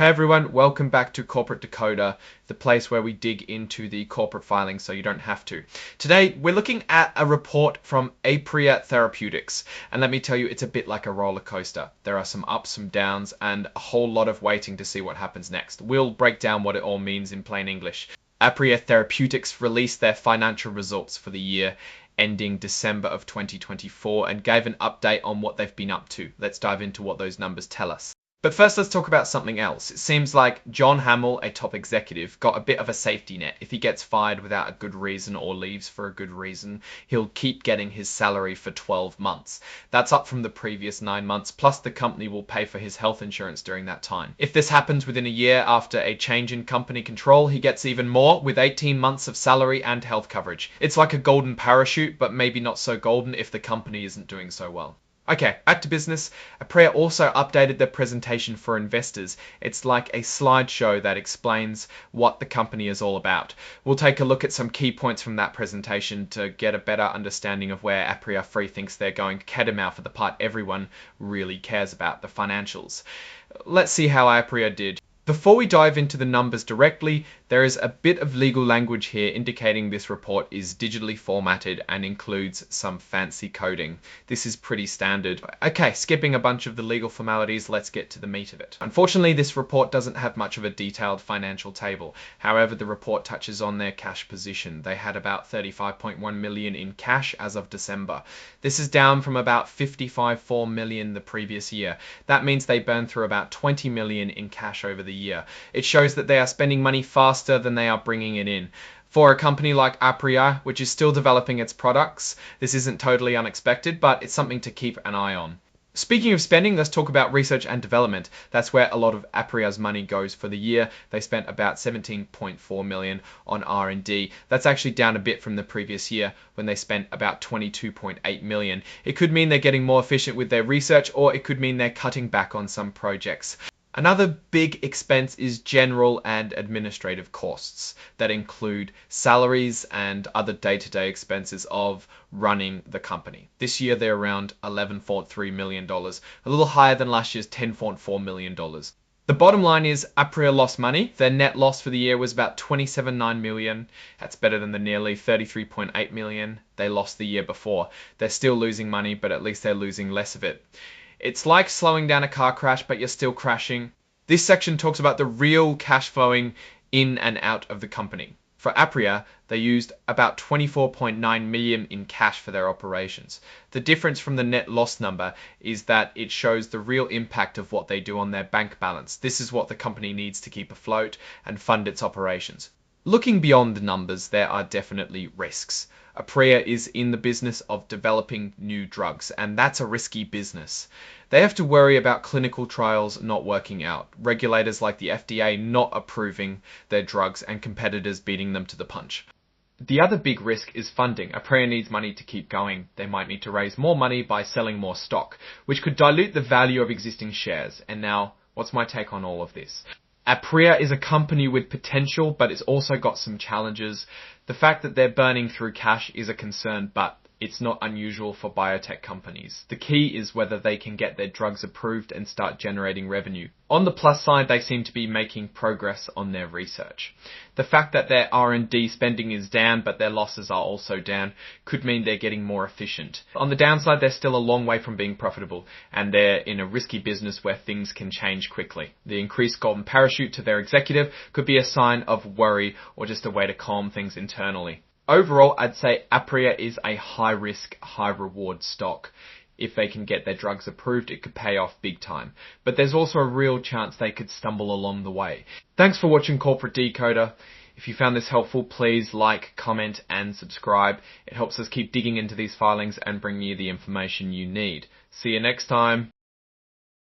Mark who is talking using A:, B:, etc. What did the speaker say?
A: Hey everyone, welcome back to Corporate Decoder, the place where we dig into the corporate filings so you don't have to. Today, we're looking at a report from Aprea Therapeutics, and let me tell you, it's a bit like a roller coaster. There are some ups, some downs, and a whole lot of waiting to see what happens next. We'll break down what it all means in plain English. Aprea Therapeutics released their financial results for the year ending December of 2024 and gave an update on what they've been up to. Let's dive into what those numbers tell us. But first, let's talk about something else. It seems like John Hamill, a top executive, got a bit of a safety net. If he gets fired without a good reason or leaves for a good reason, he'll keep getting his salary for 12 months. That's up from the previous 9 months, plus the company will pay for his health insurance during that time. If this happens within a year after a change in company control, he gets even more with 18 months of salary and health coverage. It's like a golden parachute, but maybe not so golden if the company isn't doing so well. Okay, back to business. Aprea also updated their presentation for investors. It's like a slideshow that explains what the company is all about. We'll take a look at some key points from that presentation to get a better understanding of where Aprea Free thinks they're going. Catamount for the part everyone really cares about, the financials. Let's see how Aprea did. Before we dive into the numbers directly, there is a bit of legal language here indicating this report is digitally formatted and includes some fancy coding. This is pretty standard. Okay, skipping a bunch of the legal formalities, let's get to the meat of it. Unfortunately, this report doesn't have much of a detailed financial table. However, the report touches on their cash position. They had about 35.1 million in cash as of December. This is down from about 55.4 million the previous year. That means they burned through about 20 million in cash over the year. It shows that they are spending money faster than they are bringing it in. For a company like Aprea, which is still developing its products, this isn't totally unexpected, but it's something to keep an eye on. Speaking of spending, let's talk about research and development. That's where a lot of Aprea's money goes for the year. They spent about 17.4 million on R&D. That's actually down a bit from the previous year when they spent about 22.8 million. It could mean they're getting more efficient with their research, or it could mean they're cutting back on some projects. Another big expense is general and administrative costs that include salaries and other day-to-day expenses of running the company. This year they're around $11.3 million, a little higher than last year's $10.4 million. The bottom line is Aprea lost money. Their net loss for the year was about 27.9 million. That's better than the nearly 33.8 million they lost the year before. They're still losing money, but at least they're losing less of it. It's like slowing down a car crash, but you're still crashing. This section talks about the real cash flowing in and out of the company. For Aprea, they used about 24.9 million in cash for their operations. The difference from the net loss number is that it shows the real impact of what they do on their bank balance. This is what the company needs to keep afloat and fund its operations. Looking beyond the numbers, there are definitely risks. Aprea is in the business of developing new drugs, and that's a risky business. They have to worry about clinical trials not working out, regulators like the FDA not approving their drugs, and competitors beating them to the punch. The other big risk is funding. Aprea needs money to keep going. They might need to raise more money by selling more stock, which could dilute the value of existing shares. And now, what's my take on all of this? Aprea is a company with potential, but it's also got some challenges. The fact that they're burning through cash is a concern, but it's not unusual for biotech companies. The key is whether they can get their drugs approved and start generating revenue. On the plus side, they seem to be making progress on their research. The fact that their R&D spending is down, but their losses are also down, could mean they're getting more efficient. On the downside, they're still a long way from being profitable, and they're in a risky business where things can change quickly. The increased golden parachute to their executive could be a sign of worry or just a way to calm things internally. Overall, I'd say Aprea is a high-risk, high-reward stock. If they can get their drugs approved, it could pay off big time. But there's also a real chance they could stumble along the way. Thanks for watching Corporate Decoder. If you found this helpful, please like, comment, and subscribe. It helps us keep digging into these filings and bring you the information you need. See you next time.